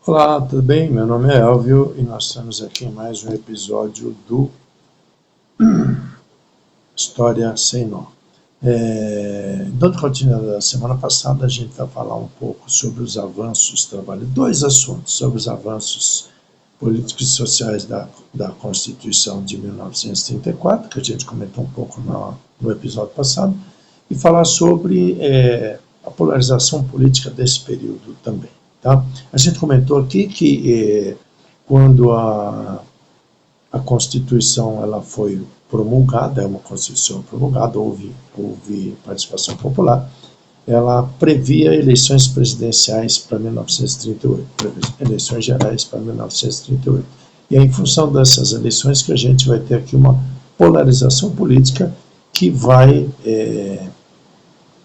Olá, tudo bem? Meu nome é Elvio e nós estamos aqui em mais um episódio do História Sem Nó. Dando continuidade da semana passada, a gente vai falar um pouco sobre os avanços, dois assuntos, sobre os avanços políticos e sociais da Constituição de 1934, que a gente comentou um pouco no episódio passado, e falar sobre a polarização política desse período também. Tá? A gente comentou aqui que quando a Constituição ela foi promulgada, é uma Constituição promulgada, houve participação popular, ela previa eleições presidenciais para 1938, eleições gerais para 1938. E é em função dessas eleições que a gente vai ter aqui uma polarização política que vai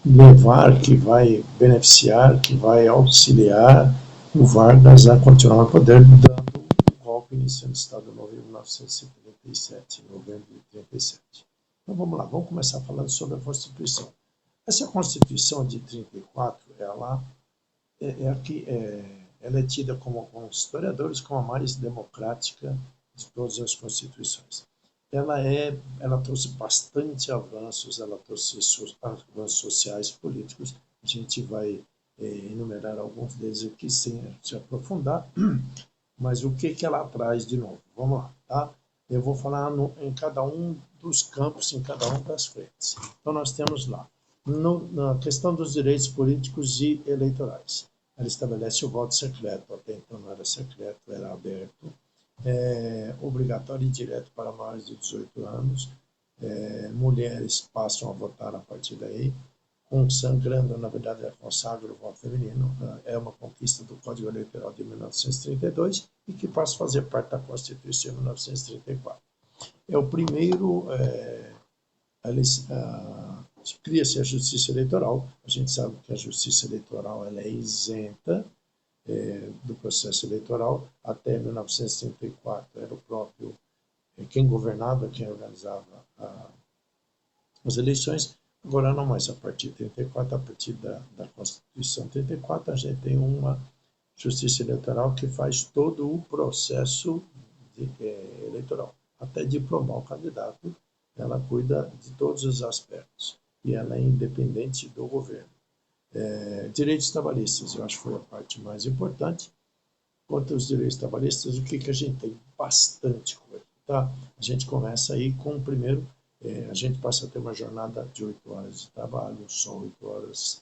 levar, que vai beneficiar, que vai auxiliar o Vargas a continuar no poder, dando um golpe iniciando o Estado Novo em 1937, em novembro de 1937. Então vamos lá, vamos começar falando sobre a Constituição. Essa Constituição de 34, ela é tida com historiadores como a mais democrática de todas as constituições. Ela trouxe bastante avanços, ela trouxe avanços sociais, políticos. A gente vai enumerar alguns deles aqui sem se aprofundar, mas o que ela traz de novo? Vamos lá, tá? Eu vou falar em cada um dos campos, em cada uma das frentes. Então nós temos lá, na questão dos direitos políticos e eleitorais. Ela estabelece o voto secreto, até então não era secreto, era aberto, obrigatório e direto para maiores de 18 anos. Mulheres passam a votar a partir daí, consagrando, na verdade, consagra o voto feminino. É uma conquista do Código Eleitoral de 1932 e que passa a fazer parte da Constituição de 1934. É o primeiro, cria-se a Justiça Eleitoral. A gente sabe que a Justiça Eleitoral ela é isenta do processo eleitoral. Até 1934 era o próprio quem governava, quem organizava as eleições. Agora não mais, a partir de 34, a partir da Constituição 34, a gente tem uma Justiça Eleitoral que faz todo o processo eleitoral, até diplomar o candidato, ela cuida de todos os aspectos e ela é independente do governo. Direitos trabalhistas, eu acho que foi a parte mais importante. Quanto aos direitos trabalhistas, o que a gente tem? Bastante coisa. Tá? A gente começa aí com o primeiro, a gente passa a ter uma jornada de 8 horas de trabalho, só 8 horas,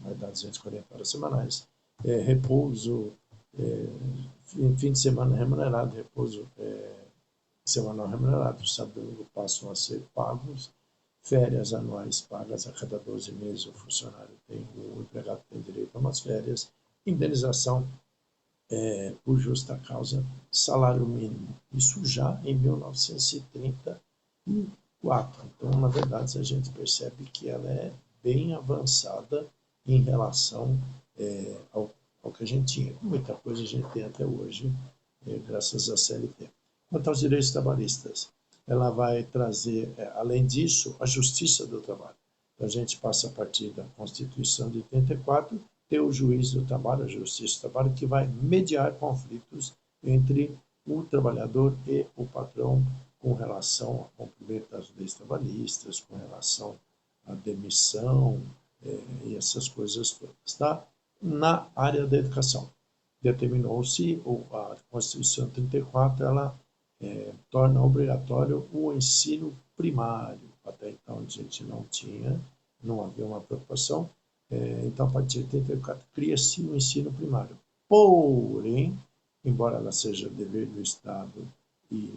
vai dar 240 horas semanais, repouso, fim de semana remunerado, repouso semanal remunerado, sábado e domingo passam a ser pagos, férias anuais pagas a cada 12 meses, o empregado tem direito a umas férias, indenização por justa causa, salário mínimo. Isso já em 1934. Então, na verdade, a gente percebe que ela é bem avançada em relação ao que a gente tinha. Muita coisa a gente tem até hoje, graças à CLT. Quanto aos direitos trabalhistas, ela vai trazer, além disso, a justiça do trabalho. Então, a gente passa a partir da Constituição de 84, ter o juiz do trabalho, a justiça do trabalho, que vai mediar conflitos entre o trabalhador e o patrão com relação ao cumprimento das leis trabalhistas, com relação à demissão e essas coisas todas. Tá? Na área da educação, determinou-se, a Constituição 34, ela torna obrigatório o ensino primário. Até então a gente não havia uma preocupação. Então, a partir de 84, cria-se o ensino primário. Porém, embora ela seja dever do Estado e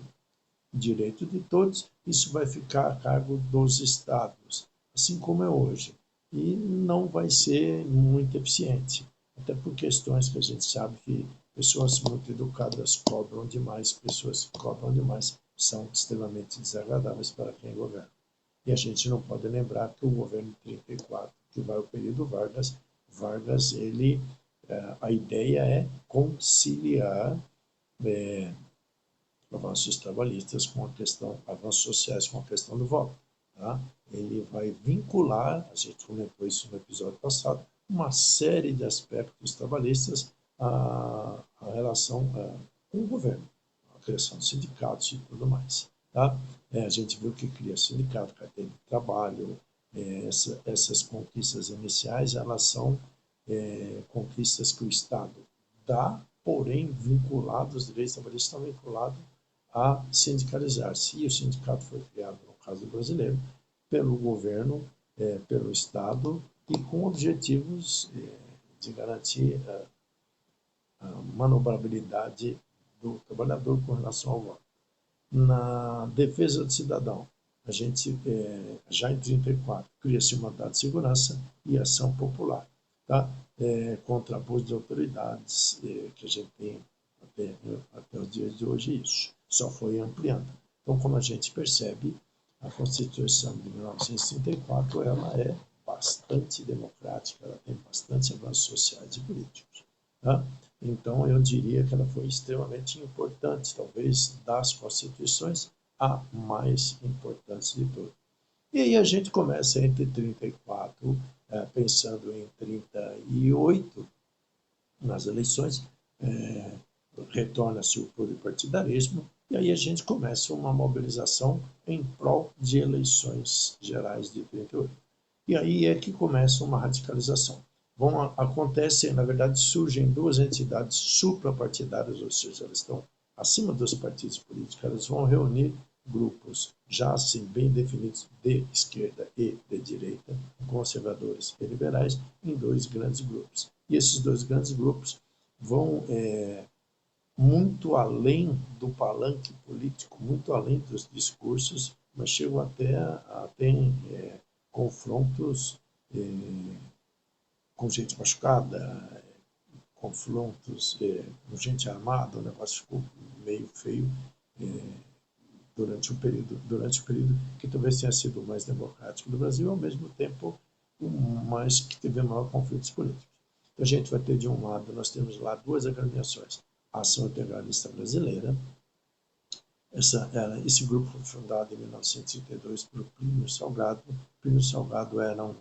direito de todos, isso vai ficar a cargo dos Estados, assim como é hoje. E não vai ser muito eficiente, até por questões que a gente sabe que pessoas muito educadas cobram demais, pessoas que cobram demais são extremamente desagradáveis para quem governa. E a gente não pode lembrar que o governo de 34, que vai ao período Vargas, a ideia é conciliar avanços trabalhistas com a questão, avanços sociais com a questão do voto. Tá? Ele vai vincular, a gente comentou isso no episódio passado, uma série de aspectos trabalhistas a relação com o governo, a criação de sindicatos e tudo mais. Tá? A gente viu que cria sindicato, carteira de trabalho, essas conquistas iniciais, elas são conquistas que o Estado dá, porém vinculados, os direitos trabalhistas estão vinculados a sindicalizar-se. E o sindicato foi criado, no caso brasileiro, pelo governo, pelo Estado, e com objetivos de garantir a manobrabilidade do trabalhador com relação ao voto. Na defesa do cidadão, a gente, já em 34, cria-se um mandato de segurança e ação popular, tá? Contra abuso de autoridades, que a gente tem até os dias de hoje, isso só foi ampliando. Então, como a gente percebe, a Constituição de 1934 ela é bastante democrática, ela tem bastante avanços sociais e políticos. Tá? Então, eu diria que ela foi extremamente importante, talvez das constituições, a mais importante de todas. E aí a gente começa entre 34, pensando em 38, nas eleições, retorna-se o pluripartidarismo, e aí a gente começa uma mobilização em prol de eleições gerais de 38. E aí é que começa uma radicalização. Acontece, na verdade, surgem duas entidades suprapartidárias, ou seja, elas estão acima dos partidos políticos, elas vão reunir grupos já assim bem definidos de esquerda e de direita, conservadores e liberais, em dois grandes grupos. E esses dois grandes grupos vão muito além do palanque político, muito além dos discursos, mas chegam até a ter confrontos com gente machucada, confrontos com gente armada, o negócio ficou meio feio durante o período que talvez tenha sido o mais democrático do Brasil, ao mesmo tempo mais que teve maior conflitos políticos. Então a gente vai ter de um lado, nós temos lá duas agremiações, a Ação Integralista Brasileira. Esse grupo foi fundado em 1932 por Plínio Salgado. Plínio Salgado era um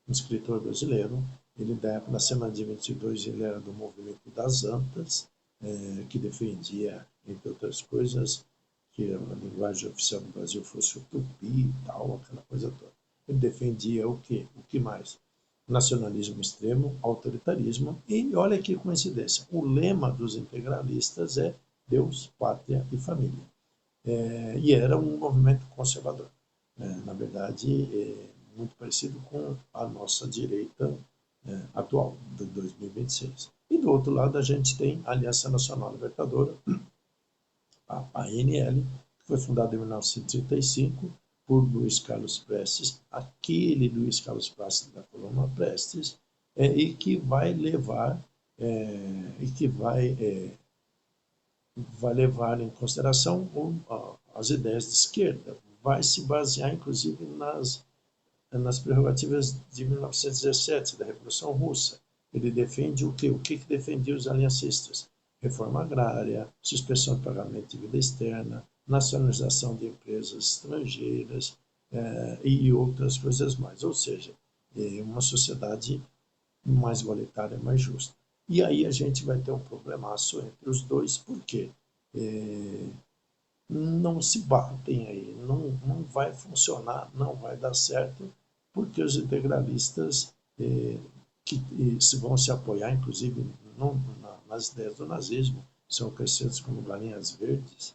escritor brasileiro. Ele, na semana de 22, ele era do movimento das Antas, que defendia, entre outras coisas, que a linguagem oficial do Brasil fosse o tupi e tal, aquela coisa toda. Ele defendia o quê? O que mais? Nacionalismo extremo, autoritarismo, e olha que coincidência, o lema dos integralistas é Deus, Pátria e Família. E era um movimento conservador. Na verdade, muito parecido com a nossa direita atual, de 2026. E do outro lado a gente tem a Aliança Nacional Libertadora, a ANL, que foi fundada em 1935, por Luiz Carlos Prestes, aquele Luiz Carlos Prestes da Coloma Prestes, e que vai levar em consideração as ideias de esquerda, vai se basear inclusive nas prerrogativas de 1917 da Revolução Russa. Ele defende o quê? O que defendia os aliancistas? Reforma agrária, suspensão de pagamento de dívida externa, nacionalização de empresas estrangeiras e outras coisas mais. Ou seja, uma sociedade mais igualitária, mais justa. E aí a gente vai ter um problemaço entre os dois, porque não se batem aí, não vai funcionar, não vai dar certo, porque os integralistas que vão se apoiar, inclusive, nas ideias do nazismo, são conhecidos como galinhas verdes,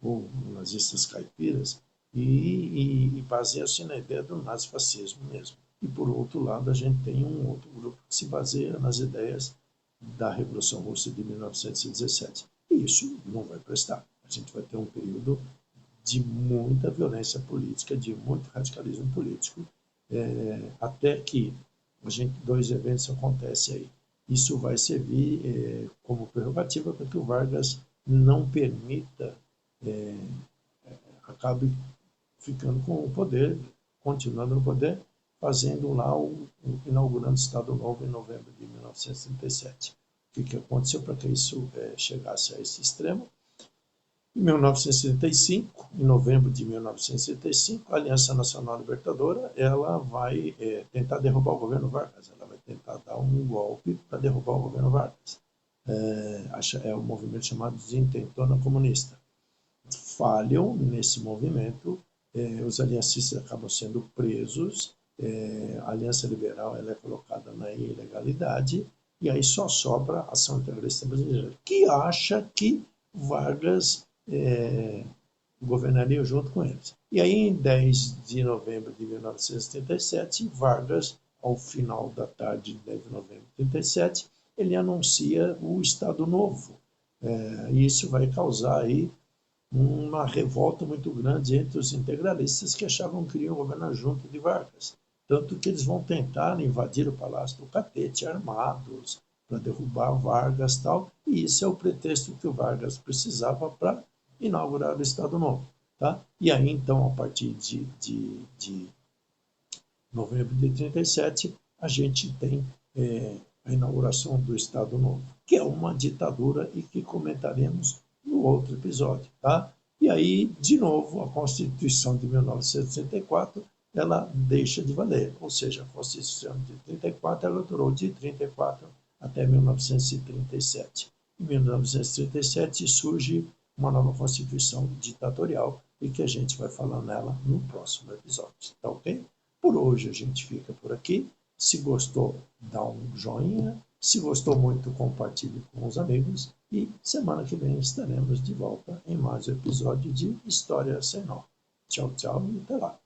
ou nazistas caipiras, e baseiam-se na ideia do nazifascismo mesmo. E, por outro lado, a gente tem um outro grupo que se baseia nas ideias da Revolução Russa de 1917. E isso não vai prestar. A gente vai ter um período de muita violência política, de muito radicalismo político, até que dois eventos acontecem aí. Isso vai servir como prerrogativa para que o Vargas não permita, acabe ficando com o poder, continuando no poder, fazendo lá inaugurando o Estado Novo em novembro de 1937. O que aconteceu para que isso chegasse a esse extremo? Em 1935, em novembro de 1935, a Aliança Nacional Libertadora ela vai tentar derrubar o governo Vargas. Ela vai tentar dar um golpe para derrubar o governo Vargas. É o movimento chamado de Intentona Comunista. Falham nesse movimento, os aliancistas acabam sendo presos, a Aliança Liberal ela é colocada na ilegalidade, e aí só sobra a Ação Integralista Brasileira, que acha que Vargas governaria junto com eles. E aí, em 10 de novembro de 1937, Vargas, ao final da tarde de 10 de novembro de 1937, ele anuncia o Estado Novo. E isso vai causar aí uma revolta muito grande entre os integralistas que achavam que iriam governar junto de Vargas. Tanto que eles vão tentar invadir o Palácio do Catete armados para derrubar Vargas e tal. E isso é o pretexto que o Vargas precisava para inaugurar o Estado Novo. Tá? E aí, então, a partir de novembro de 1937, a gente tem a inauguração do Estado Novo, que é uma ditadura e que comentaremos no outro episódio. Tá? E aí, de novo, a Constituição de 1964 ela deixa de valer, ou seja, a Constituição de 34 ela durou de 34 até 1937. Em 1937 surge uma nova Constituição ditatorial e que a gente vai falar nela no próximo episódio, tá ok? Por hoje a gente fica por aqui. Se gostou, dá um joinha. Se gostou muito, compartilhe com os amigos. E semana que vem estaremos de volta em mais um episódio de História Sem Nó. Tchau, tchau e até lá.